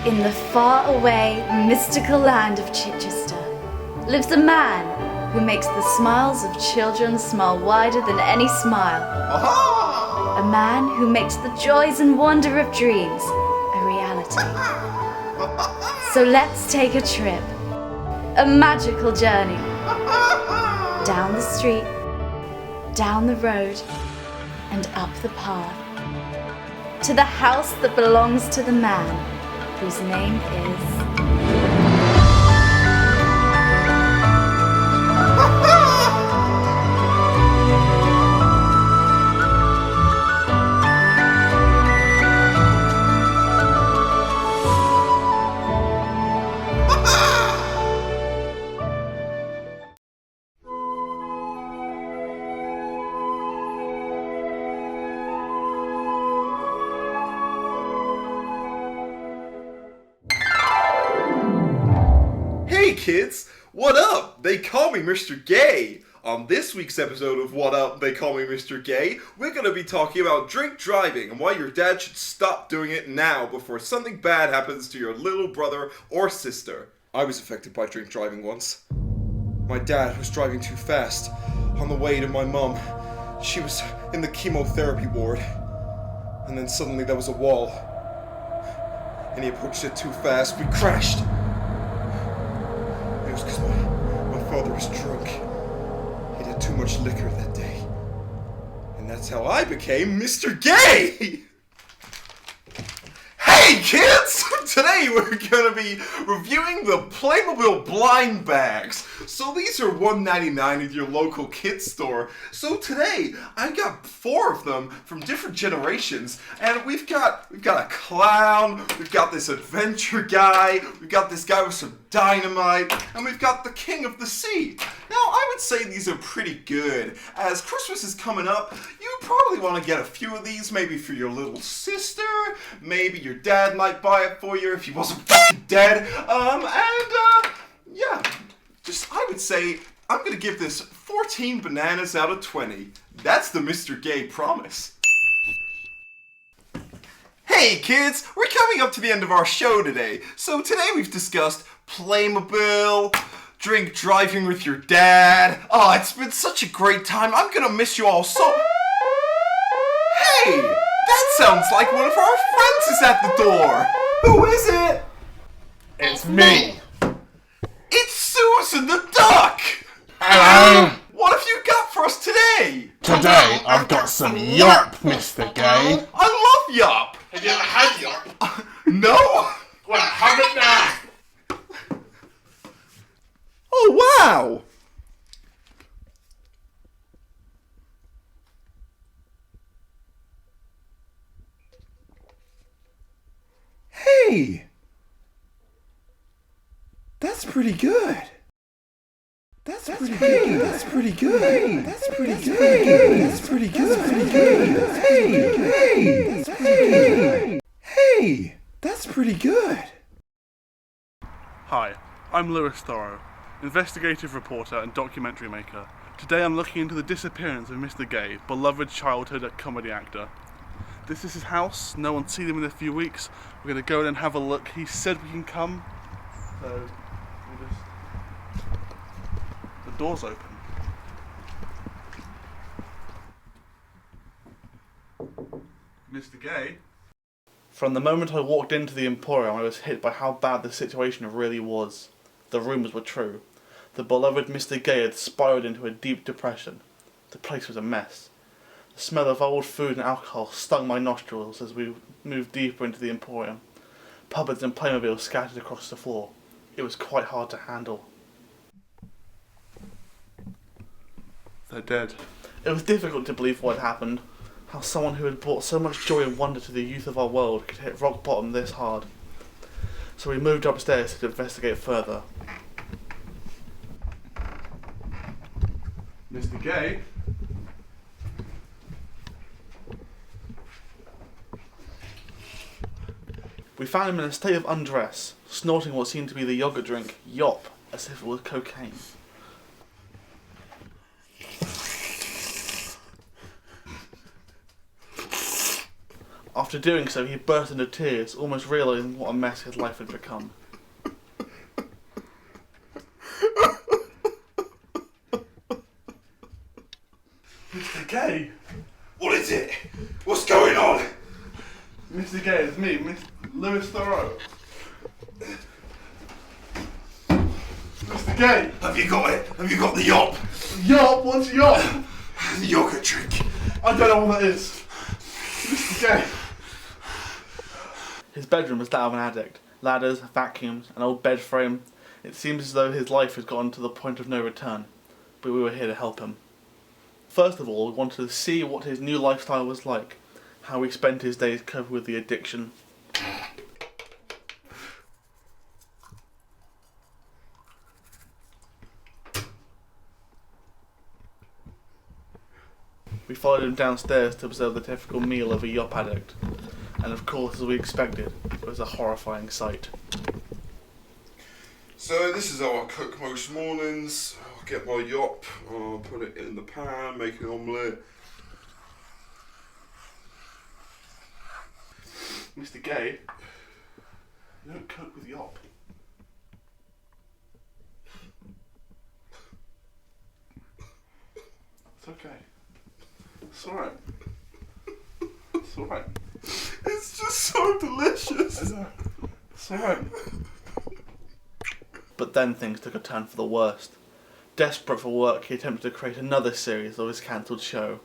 In the faraway, mystical land of Chichester lives a man who makes the smiles of children smile wider than any smile. A man who makes the joys and wonder of dreams a reality. So let's take a trip, a magical journey, down the street, down the road, and up the path, to the house that belongs to the man whose name is... Hey kids, what up? They call me Mr. Gay. On this week's episode of What Up, They Call Me Mr. Gay, we're going to be talking about drink driving and why your dad should stop doing it now before something bad happens to your little brother or sister. I was affected by drink driving once. My dad was driving too fast on the way to my mum. She was in the chemotherapy ward. And then suddenly there was a wall. And he approached it too fast. We crashed. It was because my father was drunk. He'd had too much liquor that day. And that's how I became Mr. Gay! Hey kids! Today we're going to be reviewing the Playmobil blind bags. So these are $1.99 at your local kids store. So today I got 4 of them from different generations, and we've got a clown, we've got this adventure guy, we've got this guy with some dynamite, and we've got the king of the sea. Now I would say these are pretty good. As Christmas is coming up, you probably want to get a few of these, maybe for your little sister, maybe your dad might buy it for you if he wasn't dead, yeah, I would say I'm gonna give this 14 bananas out of 20. That's the Mr. Gay promise. Hey kids, we're coming up to the end of our show today. So today we've discussed Playmobil, drink driving with your dad. Oh, it's been such a great time. I'm gonna miss you all so... Hey, that sounds like one of our friends is at the door. Who is it? It's me! It's Susan the Duck! Hello! What have you got for us today? Today I've got some Yup, Mr. Gay. I love Yup! Have you ever had Yup? No? Well, have it now! Oh, wow! Hey! That's pretty good. That's pretty good. That's pretty good. That's pretty good. That's pretty good. That's pretty good. Hey! Hey! Hey! That's pretty good. Hi, I'm Lewis Thorough, investigative reporter and documentary maker. Today I'm looking into the disappearance of Mr. Gay, beloved childhood comedy actor. This is his house, no one's seen him in a few weeks. We're going to go in and have a look. He said we can come, so the door's open. Mr. Gay? From the moment I walked into the Emporium, I was hit by how bad the situation really was. The rumours were true. The beloved Mr. Gay had spiraled into a deep depression. The place was a mess. The smell of old food and alcohol stung my nostrils as we moved deeper into the Emporium. Puppets and Playmobil scattered across the floor. It was quite hard to handle. They're dead. It was difficult to believe what had happened. How someone who had brought so much joy and wonder to the youth of our world could hit rock bottom this hard. So we moved upstairs to investigate further. Mr. Gay? We found him in a state of undress, snorting what seemed to be the yogurt drink, Yop, as if it was cocaine. Our After doing so, he burst into tears, almost realising what a mess his life had become. Mr. Gay! What is it? What's going on? Mr. Gay, it's me, Miss Lewis Thoreau. Mr. Gay! Have you got it? Have you got the yop? Yop? What's yop? The yogurt trick. I don't know what that is. Mr. Gay! His bedroom was that of an addict. Ladders, vacuums, an old bed frame. It seems as though his life had gotten to the point of no return. But we were here to help him. First of all, we wanted to see what his new lifestyle was like. How he spent his days coping with the addiction. We followed him downstairs to observe the typical meal of a yop addict. And of course, as we expected, it was a horrifying sight. So this is how I cook most mornings. I'll get my yop, I'll put it in the pan, make an omelette. Mr. Gay, you don't cook with yop. It's okay. It's alright. It's alright. It's just so delicious. It's alright. But then things took a turn for the worst. Desperate for work, he attempted to create another series of his cancelled show.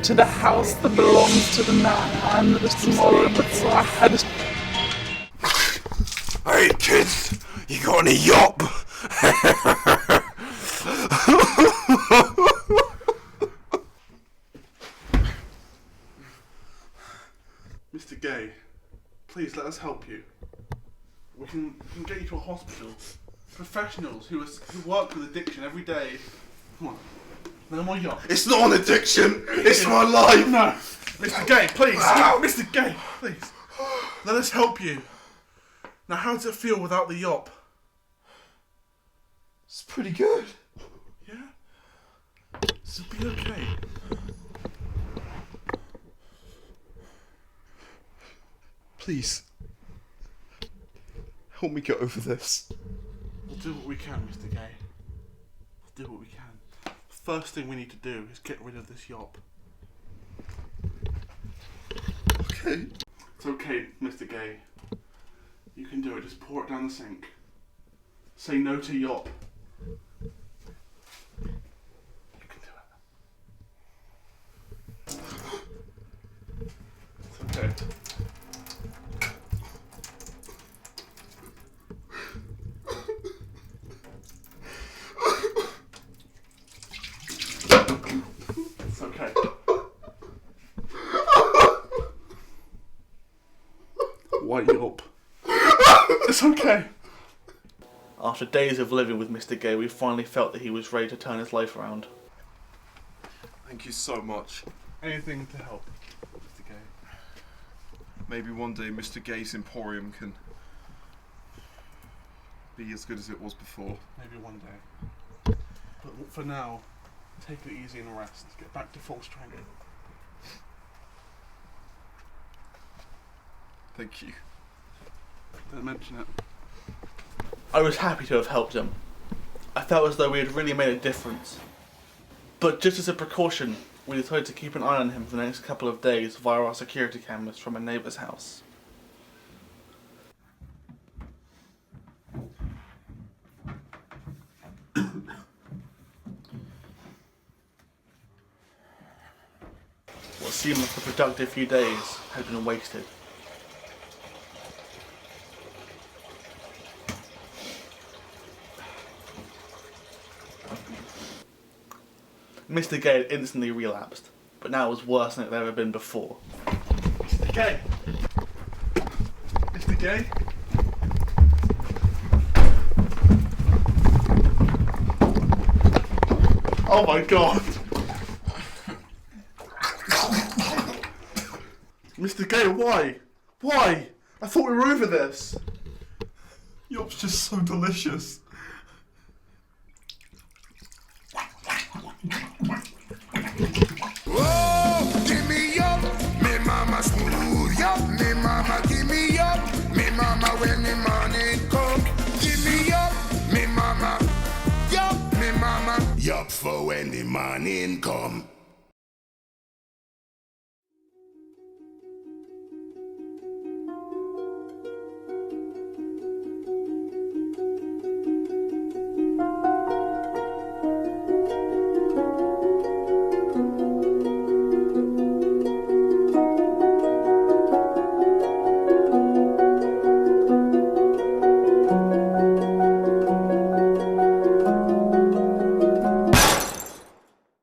To the house that belongs to the man and the tomorrow before I had Hey kids, you got any yop? Mr. Gay, please let us help you. We can get you to a hospital. Professionals who work with addiction every day. Come on. No more yop. It's not an addiction, it's my life. No! Mr. Gay, please! Mr. Gay, please! Let us help you. Now, how does it feel without the yop? It's pretty good. Yeah? This will be okay. Please, help me get over this. We'll do what we can, Mr. Gay. We'll do what we can. First thing we need to do is get rid of this yop. Okay. It's okay, Mr. Gay. You can do it. Just pour it down the sink. Say no to yop. You can do it. It's okay. It's okay. White yop. It's okay. After days of living with Mr. Gay, we finally felt that he was ready to turn his life around. Thank you so much. Anything to help, Mr. Gay. Maybe one day Mr. Gay's Emporium can be as good as it was before. Maybe one day. But for now, take it easy and rest. Get back to full strength. Thank you. Don't mention it. I was happy to have helped him. I felt as though we had really made a difference. But just as a precaution, we decided to keep an eye on him for the next couple of days via our security cameras from a neighbour's house. What seemed like a productive few days had been wasted. Mr. Gay had instantly relapsed, but now it was worse than it had ever been before. Mr. Gay! Mr. Gay? Oh my god! Mr. Gay, why? Why? I thought we were over this. Yop's just so delicious. Oh, give me your, me mama smooth. for when the morning come.